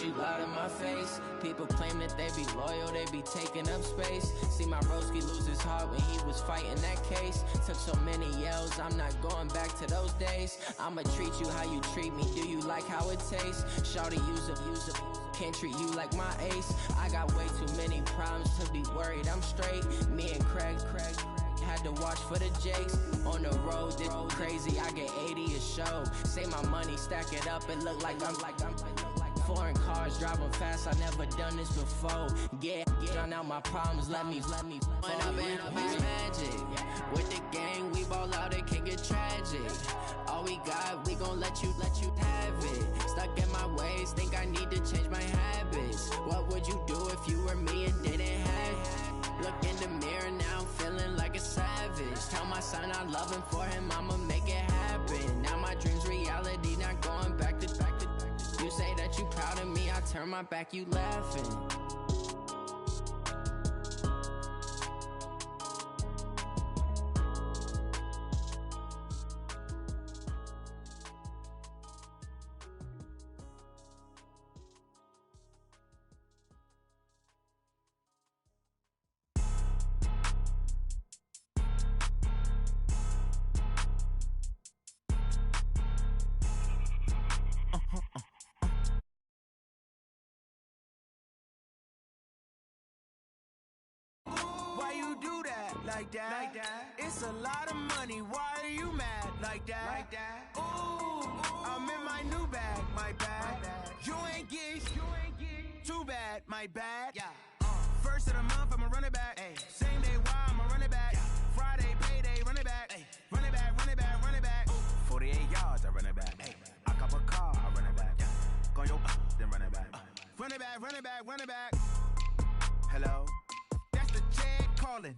you loud in my face. People claim that they be loyal, they be taking up space. See my broski lose his heart when he was fighting that case. Took so many yells, I'm not going back to those days. I'ma treat you how you treat me, do you like how it tastes? Shawty, use up, can't treat you like my ace. I got way too many problems to be worried, I'm straight. Me and Craig had to watch for the Jakes. On the road, this crazy, I get 80 a show. Say my money, stack it up, it look like I'm foreign cars, driving fast, I never done this before. Get drown out my problems, let me When I've been magic. With the gang, we ball out, it can get tragic. All we got, we gon' let you have it. Stuck in my ways, think I need to change my habits. What would you do if you were me and didn't have it? Look in the mirror now, I'm feeling like a savage. Tell my son I love him, for him I'ma make it happen. Now my dream's reality, not going back to. You say that you proud of me, I turn my back, you laughing. Like that. It's a lot of money. Why are you mad like that? Ooh, I'm in my new bag, my bad. You ain't getting too bad, my bad. Yeah. First of the month, I'ma run it back. Ay. Same day, why I'ma run it back. Yeah. Friday, payday, run it back. Ay. Run it back, run it back, run it back. 48 yards, I run it back. Ay. I cop a car, I run it back. Yeah. Go on your then run it back. Run it back, run it back, run it back. Hello? That's the check calling.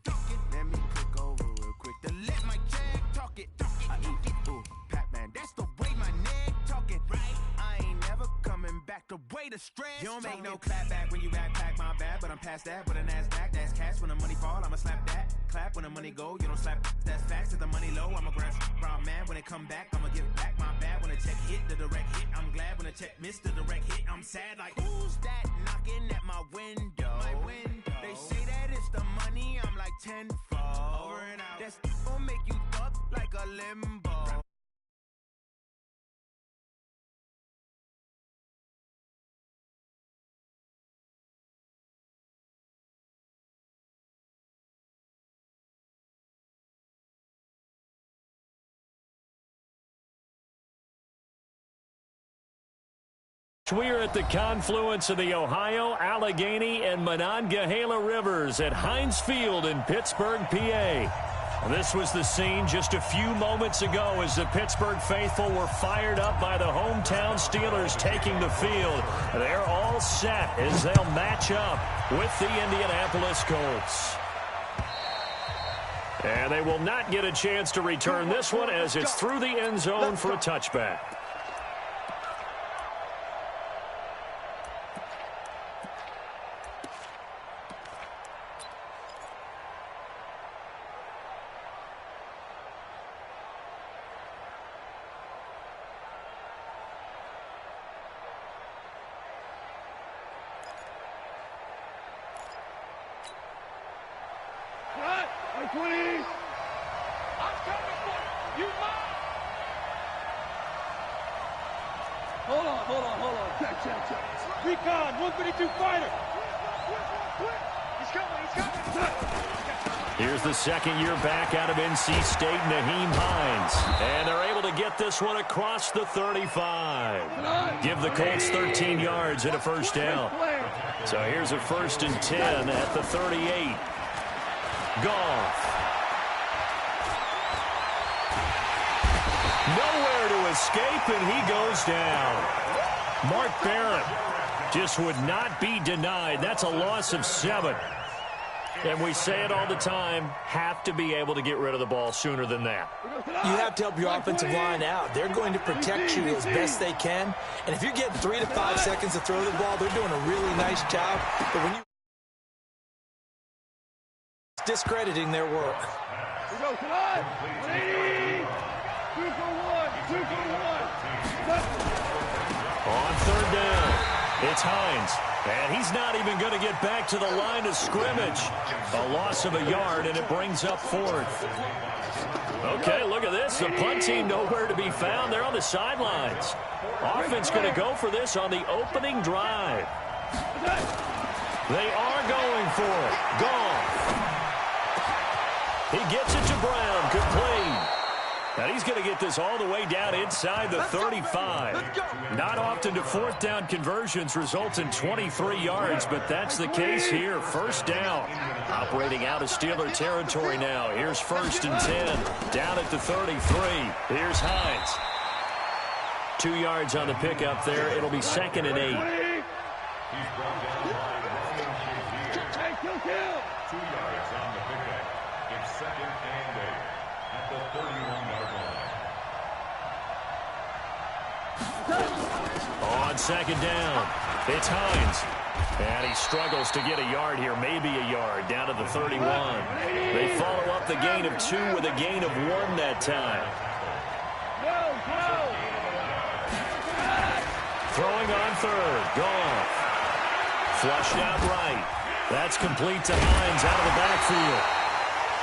Let me click over real quick to let my check talk it. I eat it, ooh, Pac-Man. That's the way my neck talking. Right? I ain't never coming back. The way the stress. You don't make no clap back when you backpack, my bad. But I'm past that with a NASDAQ. That's cash. When the money fall, I'ma slap that. Clap when the money go. You don't slap. That's facts. If the money low, I'ma grab brown man. When it come back, I'ma give back my bad. When the check hit, the direct hit. I'm glad when the check missed the direct hit. I'm sad like, who's that knocking at my window? My window. They say that it's the money. I'm like tenfold. Over and out. That's gonna make you up like a limbo. We are at the confluence of the Ohio, Allegheny, and Monongahela Rivers at Heinz Field in Pittsburgh, PA. This was the scene just a few moments ago as the Pittsburgh faithful were fired up by the hometown Steelers taking the field. They're all set as they'll match up with the Indianapolis Colts. And they will not get a chance to return this one as it's through the end zone for a touchback. Recon, 132 fighter. He's coming. Here's the second-year back out of NC State, Naheem Hines. And they're able to get this one across the 35. Give the Colts 13 yards and a first down. So here's a 1st and 10 at the 38. Goff. Nowhere to escape, and he goes down. Mark Barron just would not be denied. That's a loss of 7. And we say it all the time, have to be able to get rid of the ball sooner than that. You have to help your offensive line out. They're going to protect you as best they can. And if you're getting 3 to 5 seconds to throw the ball, they're doing a really nice job. But when you discrediting their work. We go tonight. 180. 2 for 1. 2 for 1. On 3rd down. It's Hines. And he's not even going to get back to the line of scrimmage. A loss of a yard, and it brings up fourth. Okay, look at this. The punt team nowhere to be found. They're on the sidelines. Offense going to go for this on the opening drive. They are going for it. Goff. He gets it to Brown. Complete. And he's going to get this all the way down inside the 35. Not often do fourth down conversions result in 23 yards, but that's the case here. First down. Operating out of Steeler territory now. Here's 1st and 10. Down at the 33. Here's Hines. 2 yards on the pickup there. It'll be 2nd and 8. 2 yards on the pickup. It's 2nd and 8 at the 31-yard line. On 2nd down, it's Hines. And he struggles to get a yard here, maybe a yard, down to the 31. They follow up the gain of 2 with a gain of 1 that time. Throwing on 3rd, Goff. Flushed out right. That's complete to Hines out of the backfield.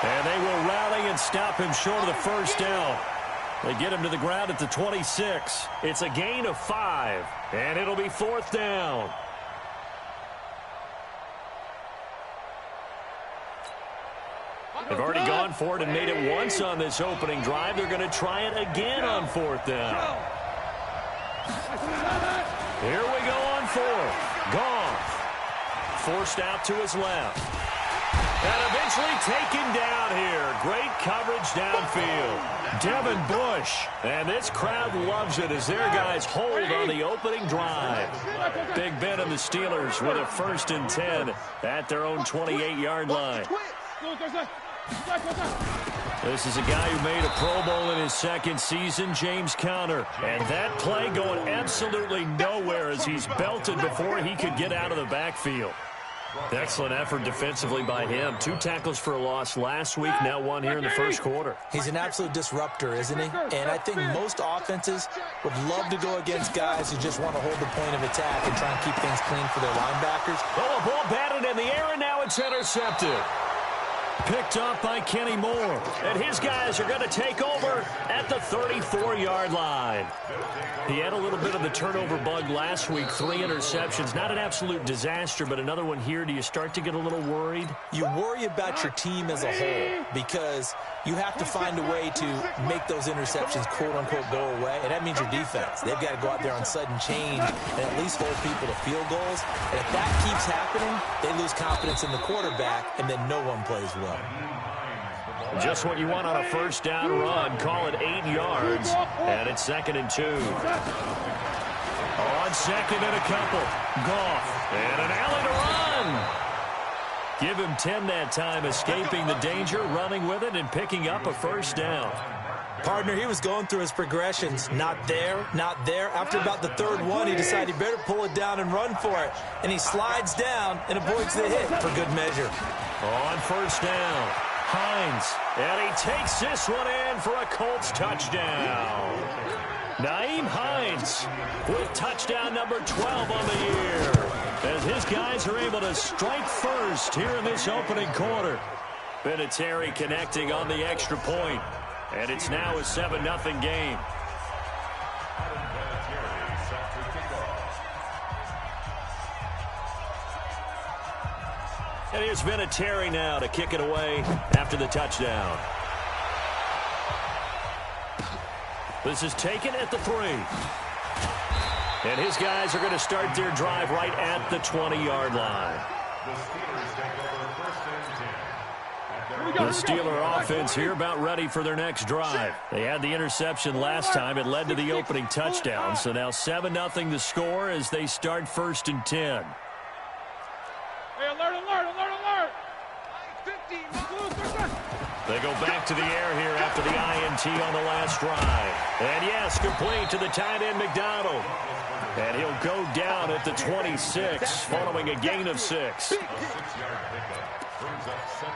And they will rally and stop him short of the first down. They get him to the ground at the 26. It's a gain of 5, and it'll be 4th down. They've already gone for it and made it once on this opening drive. They're going to try it again on 4th down. Here we go on 4th. Goff. Forced out to his left. And eventually taken down here. Great coverage downfield. Devin Bush. And this crowd loves it as their guys hold on the opening drive. Big Ben and the Steelers with a 1st and 10 at their own 28-yard line. This is a guy who made a Pro Bowl in his 2nd season, James Conner. And that play going absolutely nowhere as he's belted before he could get out of the backfield. Excellent effort defensively by him. 2 tackles for a loss last week, now 1 here in the first quarter. He's an absolute disruptor, isn't he? And I think most offenses would love to go against guys who just want to hold the point of attack and try and keep things clean for their linebackers. Oh, a ball batted in the air, and now it's intercepted. Picked up by Kenny Moore. And his guys are going to take over at the 34-yard line. He had a little bit of the turnover bug last week. 3 interceptions. Not an absolute disaster, but another one here. Do you start to get a little worried? You worry about your team as a whole because you have to find a way to make those interceptions, quote-unquote, go away. And that means your defense. They've got to go out there on sudden change and at least hold people to field goals. And if that keeps happening, they lose confidence in the quarterback, and then no one plays well. Just what you want on a first down run. Call it 8 yards, and it's 2nd and 2. On 2nd and a couple. Goff, and an alley to run. Give him 10 that time, escaping the danger, running with it, and picking up a first down. Partner, he was going through his progressions. Not there, not there. After about the 3rd one, he decided he better pull it down and run for it. And he slides down and avoids the hit for good measure. On first down, Hines. And he takes this one in for a Colts touchdown. Nyheim Hines with touchdown number 12 on the year. As his guys are able to strike first here in this opening quarter. Vinatieri connecting on the extra point. And it's now a 7-0 game. And here's Vinatieri now to kick it away after the touchdown. This is taken at the 3. And his guys are going to start their drive right at the 20-yard line. The Steeler offense here about ready for their next drive. They had the interception last time. It led to the opening touchdown. So now 7-0 the score as they start 1st and 10. Hey, alert, alert, alert, alert! They go back to the air here after the INT on the last drive. And yes, complete to the tight end McDonald. And he'll go down at the 26 following a gain of 6.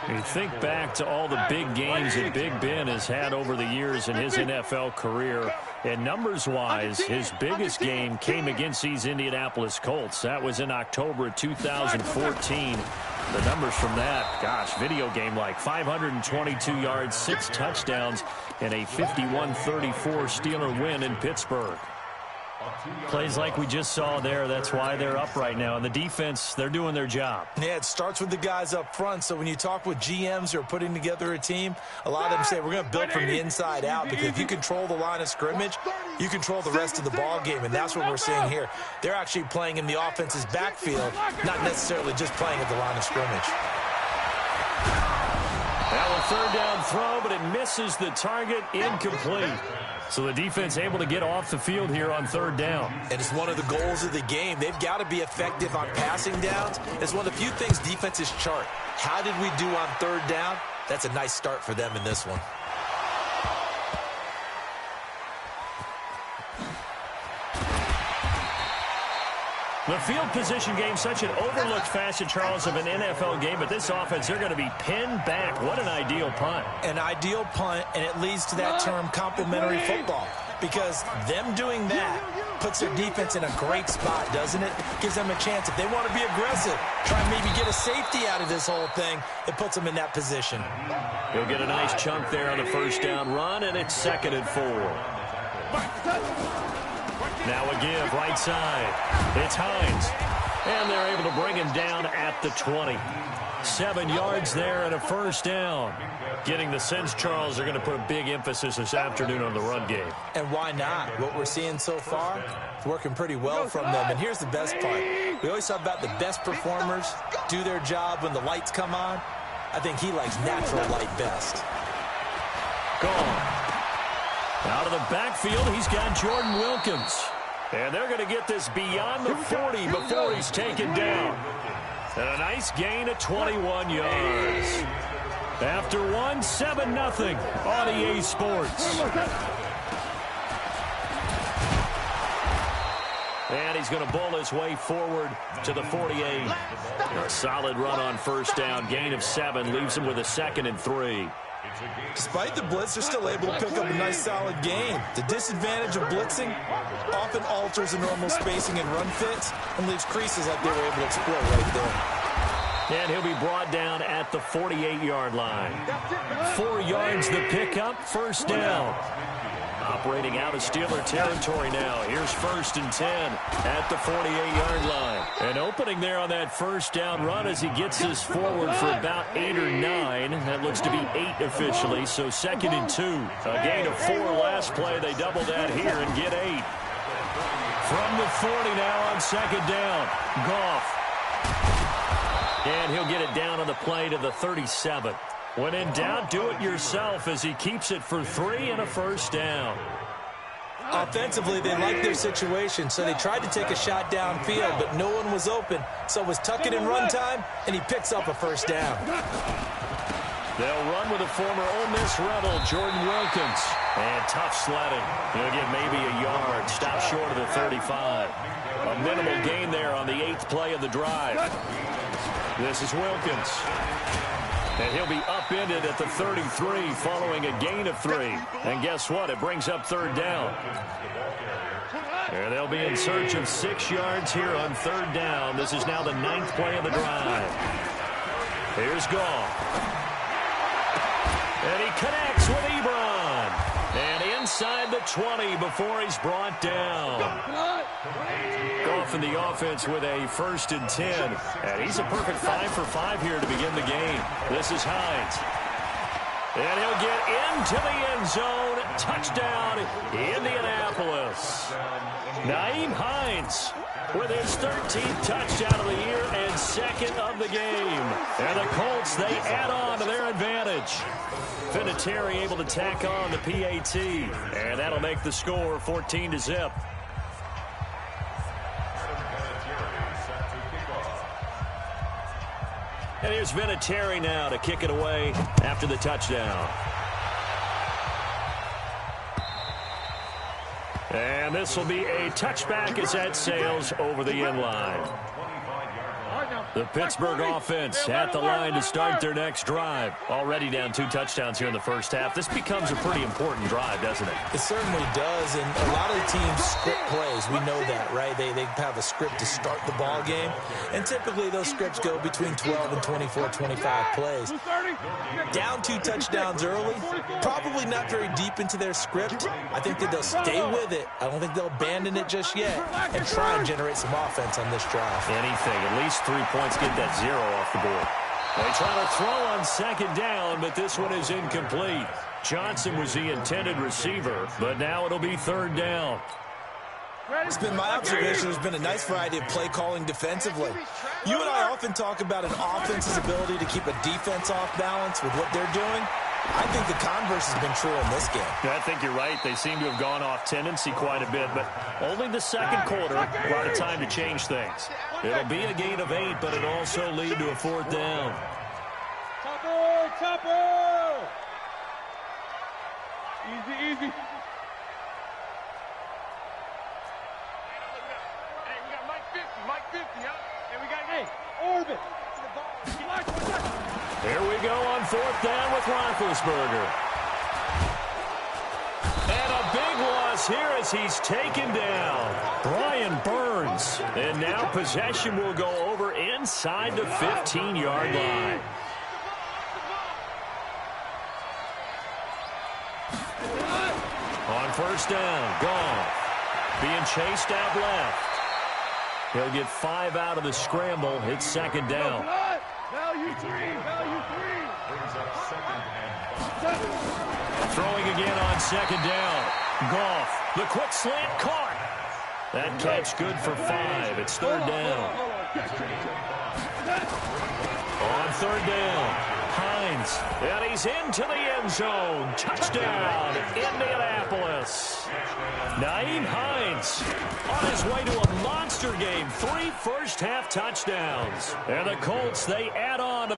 You think back to all the big games that Big Ben has had over the years in his NFL career, and numbers-wise, his biggest game came against these Indianapolis Colts. That was in October of 2014. The numbers from that, gosh, video game-like, 522 yards, 6 touchdowns, and a 51-34 Steeler win in Pittsburgh. Plays like we just saw there, that's why they're up right now. And the defense, they're doing their job. Yeah, it starts with the guys up front. So when you talk with GMs who are putting together a team, a lot of them say we're going to build from the inside out, because if you control the line of scrimmage, you control the rest of the ball game, and that's what we're seeing here. They're actually playing in the offense's backfield, not necessarily just playing at the line of scrimmage. Now a third down throw, but it misses the target, incomplete. So the defense able to get off the field here on third down. And it's one of the goals of the game. They've got to be effective on passing downs. It's one of the few things defenses chart. How did we do on third down? That's a nice start for them in this one. The field position game, such an overlooked facet, Charles, of an NFL game, but this offense, they're going to be pinned back. What an ideal punt. An ideal punt, and it leads to that term complementary football, because them doing that puts their defense in a great spot, doesn't it? Gives them a chance. If they want to be aggressive, try and maybe get a safety out of this whole thing, it puts them in that position. He'll get a nice chunk there on the first down run, and it's 2nd and 4. Now a give, right side. It's Hines. And they're able to bring him down at the 20. 7 yards there and a first down. Getting the sense, Charles, they're going to put a big emphasis this afternoon on the run game. And why not? What we're seeing so far, it's working pretty well from them. And here's the best part. We always talk about the best performers do their job when the lights come on. I think he likes natural light best. Gone. Out of the backfield, he's got Jordan Wilkins. And they're going to get this beyond the 40 before he's taken down. And a nice gain of 21 yards. After 7-0 on EA Sports. And he's going to bowl his way forward to the 48. A solid run on first down. Gain of 7 leaves him with a 2nd and 3. Despite the blitz, they're still able to pick up a nice solid gain. The disadvantage of blitzing often alters the normal spacing and run fits and leaves creases like they were able to exploit right there. And he'll be brought down at the 48-yard line. 4 yards the pickup, first down. Operating out of Steeler territory now. Here's 1st and 10 at the 48-yard line. And opening there on that first down run as he gets this forward for about 8 or 9. That looks to be 8 officially, so 2nd and 2. A gain of 4 last play. They double that here and get 8. From the 40 now on 2nd down. Goff. And he'll get it down on the play to the 37. When in doubt, do it yourself as he keeps it for 3 and a first down. Offensively, they like their situation, so they tried to take a shot downfield, but no one was open. So it was tuck it in run time, and he picks up a first down. They'll run with a former Ole Miss Rebel, Jordan Wilkins. And tough sledding. He'll get maybe a yard, stop short of the 35. A minimal gain there on the 8th play of the drive. This is Wilkins. And he'll be upended at the 33 following a gain of 3. And guess what? It brings up 3rd down. And they'll be in search of 6 yards here on 3rd down. This is now the 9th play of the drive. Here's Goff. And he connects with Ebron. And inside the 20 before he's brought down. Goff in the offense with a 1st and 10. And he's a perfect 5 for 5 here to begin the game. This is Hines. And he'll get into the end zone. Touchdown, Indianapolis. Nyheim Hines with his 13th touchdown of the year and 2nd of the game. And the Colts, they add on to their advantage. Vinatieri able to tack on the PAT. And that'll make the score 14-0. And here's Vinatieri now to kick it away after the touchdown. And this will be a touchback as that sails over the end line. The Pittsburgh offense at the line to start their next drive. Already down 2 touchdowns here in the first half. This becomes a pretty important drive, doesn't it? It certainly does, and a lot of the teams script plays. We know that, right? They have a script to start the ball game, and typically those scripts go between 12 and 24, 25 plays. Down 2 touchdowns early, probably not very deep into their script. I think that they'll stay with it. I don't think they'll abandon it just yet and try and generate some offense on this drive. Anything, at least 3 points, get that 0 off the board. They try to throw on second down, but this one is incomplete. Johnson was the intended receiver, but now it'll be 3rd down. It's been my observation there's been a nice variety of play calling defensively. You and I often talk about an offense's ability to keep a defense off balance with what they're doing. I think the converse has been true in this game. I think you're right. They seem to have gone off tendency quite a bit, but only the second quarter, a lot of time to change things. It'll be a gain of 8, but it'll also lead to a 4th down. Chopper! Easy. Hey, we got Mike 50, huh? And we got, Orbit. Here we go on 4th down with Roethlisberger. And a big loss here as he's taken down. Brian Burns. And now possession will go over inside the 15-yard line. On 1st down, Goff being chased out left. He'll get 5 out of the scramble. It's 2nd down. Value 3. Brings up 2nd and 5. Throwing again on 2nd down. Goff, the quick slant caught. That catch good for 5. It's 3rd down. On 3rd down, Hines. And he's into the end zone. Touchdown, Indianapolis. Nyheim Hines on his way to a monster game. 3 first-half touchdowns. And the Colts, they add on to